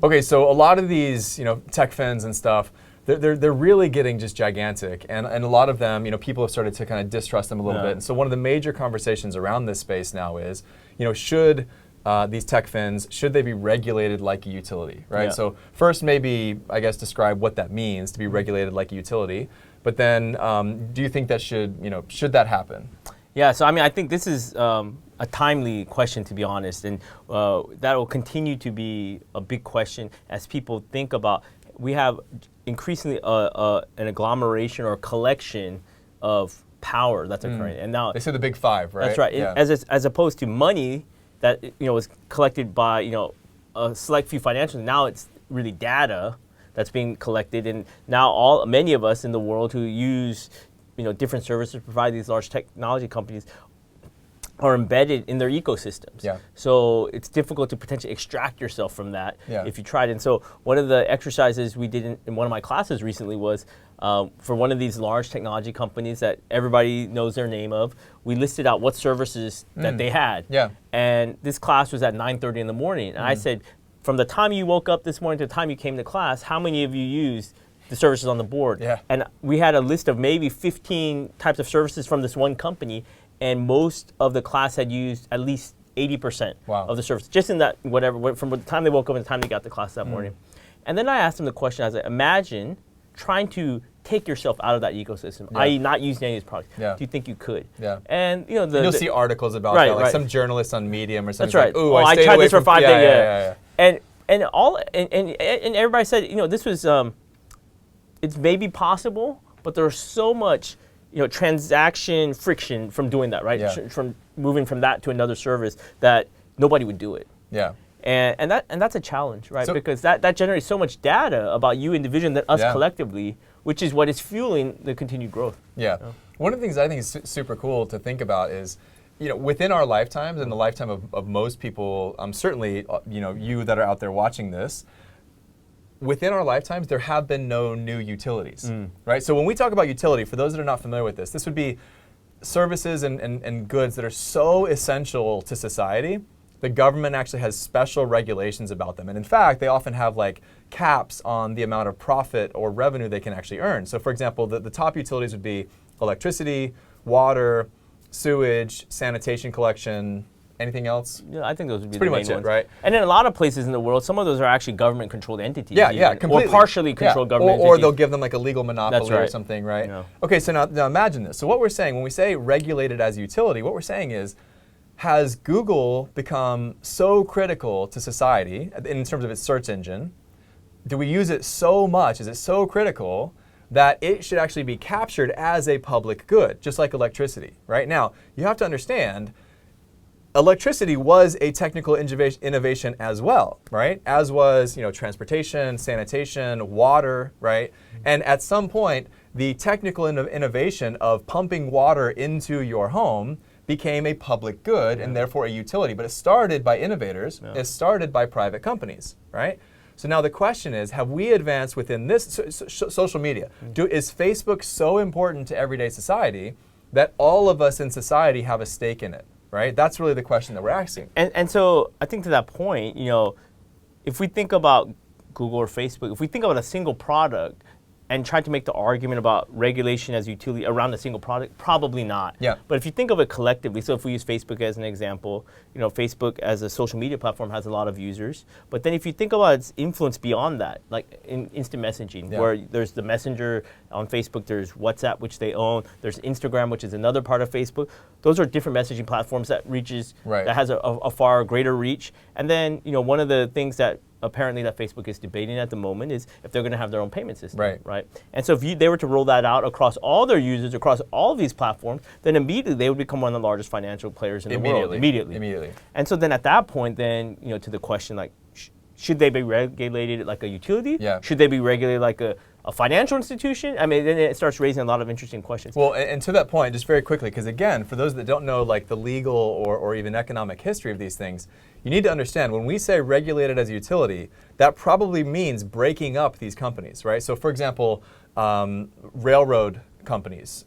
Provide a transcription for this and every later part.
Okay, so a lot of these, TechFins and stuff, they're really getting just gigantic, and a lot of them, people have started to kind of distrust them a little bit. And so one of the major conversations around this space now is, should these TechFins, should they be regulated like a utility, right? Yeah. So first, maybe I guess describe what that means to be regulated like a utility, but then do you think that should that happen? Yeah, so I think this is a timely question, to be honest, and that will continue to be a big question as people think about. We have increasingly an agglomeration or collection of power that's occurring, and now they say the big five, right? That's right. Yeah. As opposed to money that was collected by a select few financials. Now it's really data that's being collected, and now many of us in the world who use different services provided these large technology companies are embedded in their ecosystems. Yeah. So it's difficult to potentially extract yourself from that if you tried. And so one of the exercises we did in one of my classes recently was for one of these large technology companies that everybody knows their name of, we listed out what services that they had. Yeah. And this class was at 9:30 in the morning. And I said, from the time you woke up this morning to the time you came to class, how many of you used the services on the board? Yeah. And we had a list of maybe 15 types of services from this one company, and most of the class had used at least 80% of the services, just in that from the time they woke up and the time they got to class that morning. And then I asked them the question, I was like, imagine trying to take yourself out of that ecosystem, i.e. not using any of these products. Yeah. Do you think you could? Yeah. And you'll see articles about that, like some journalists on Medium or something. That's right. Like, ooh, I stayed tried away this for from 5 days. Yeah. And everybody said, this was it's maybe possible, but there's so much transaction friction from doing that, right? Yeah. From moving from that to another service that nobody would do it. Yeah. And that's a challenge, right? Because that generates so much data about you individually and us collectively, which is what is fueling the continued growth. Yeah. One of the things I think is super cool to think about is, within our lifetimes and the lifetime of most people, certainly, you that are out there watching this, within our lifetimes, there have been no new utilities, right? So when we talk about utility, for those that are not familiar with this would be services and goods that are so essential to society. The government actually has special regulations about them. And in fact, they often have like caps on the amount of profit or revenue they can actually earn. So for example, the top utilities would be electricity, water, sewage, sanitation collection. Anything else? Yeah, I think those would be pretty the main much it, ones. right? And in a lot of places in the world, some of those are actually government-controlled entities. Yeah, completely. Or partially controlled government or entities. they'll give them like a legal monopoly That's right. or something, right? Yeah. Okay, so now imagine this. So what we're saying, when we say regulated as a utility, what we're saying is, has Google become so critical to society in terms of its search engine? Do we use it so much? Is it so critical that it should actually be captured as a public good, just like electricity, right? Now, you have to understand, electricity was a technical innovation as well, right? As was, transportation, sanitation, water, right? And at some point, the technical innovation of pumping water into your home became a public good and therefore a utility. But it started by innovators. It started by private companies, right? So now the question is, have we advanced within this social media? Is Facebook so important to everyday society that all of us in society have a stake in it, right? That's really the question that we're asking. And so I think to that point, if we think about Google or Facebook, if we think about a single product and try to make the argument about regulation as utility around a single product, probably not. Yeah. But if you think of it collectively, so if we use Facebook as an example, Facebook as a social media platform has a lot of users. But then if you think about its influence beyond that, like in instant messaging, where there's the Messenger on Facebook, there's WhatsApp, which they own, there's Instagram, which is another part of Facebook. Those are different messaging platforms that that has a far greater reach. And then, one of the things that apparently that Facebook is debating at the moment is if they're going to have their own payment system, right? And so if they were to roll that out across all their users, across all of these platforms, then immediately they would become one of the largest financial players in the world. Immediately. And so then at that point, then, to the question, like, should they be regulated like a utility? Yeah. Should they be regulated like a financial institution? I mean, then it starts raising a lot of interesting questions. Well, and to that point, just very quickly, because again, for those that don't know like the legal or even economic history of these things, you need to understand when we say regulated as a utility, that probably means breaking up these companies, right? So for example, railroad companies,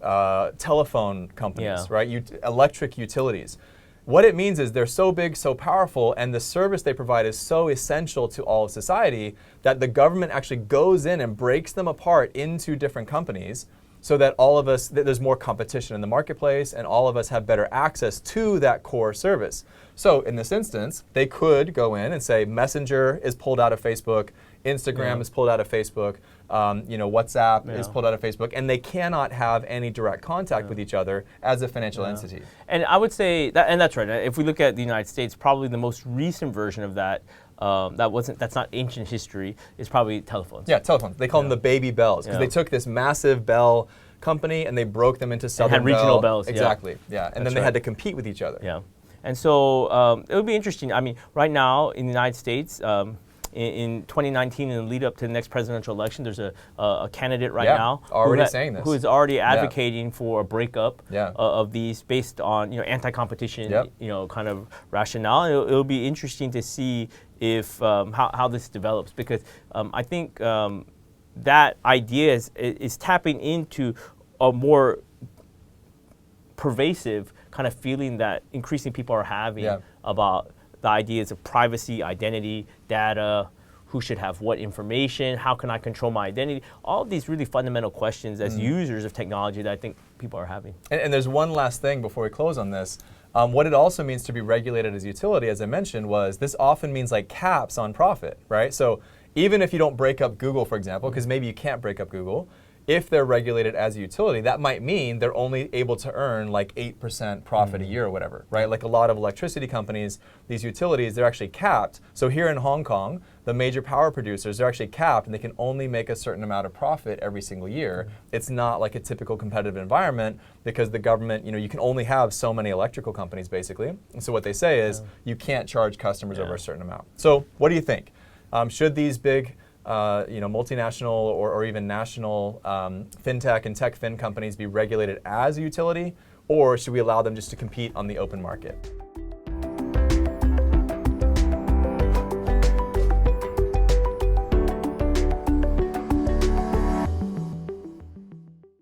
telephone companies, right? Electric utilities. what it means is they're so big, so powerful, and the service they provide is so essential to all of society that the government actually goes in and breaks them apart into different companies so that all of us, there's more competition in the marketplace and all of us have better access to that core service. So in this instance, they could go in and say Messenger is pulled out of Facebook, Instagram is pulled out of Facebook, WhatsApp is pulled out of Facebook, and they cannot have any direct contact with each other as a financial entity. And I would say that, and that's right. If we look at the United States, probably the most recent version of that, that's not ancient history, is probably telephones. Yeah, telephones. They call them the baby bells because they took this massive bell company and they broke them into Southern and had regional bells. Exactly. Yeah, and then they had to compete with each other. Yeah, and so it would be interesting. I mean, right now in the United States. In 2019, in the lead up to the next presidential election, there's a candidate right now saying this, who is already advocating for a breakup yeah. of these based on anti-competition yep. Kind of rationale. It'll be interesting to see if how this develops, because I think that idea is tapping into a more pervasive kind of feeling that increasing people are having yeah. about the ideas of privacy, identity, data, who should have what information, how can I control my identity, all of these really fundamental questions as users of technology that I think people are having. And there's one last thing before we close on this. What it also means to be regulated as utility, as I mentioned, was this often means like caps on profit, right? So even if you don't break up Google, for example, because maybe you can't break up Google, if they're regulated as a utility, that might mean they're only able to earn like 8% profit a year or whatever, right? Like a lot of electricity companies, these utilities, they're actually capped. So here in Hong Kong, the major power producers, they're actually capped and they can only make a certain amount of profit every single year. It's not like a typical competitive environment because the government, you can only have so many electrical companies basically. And so what they say is you can't charge customers over a certain amount. So what do you think? Should these big multinational or even national fintech and tech fin companies be regulated as a utility, or should we allow them just to compete on the open market?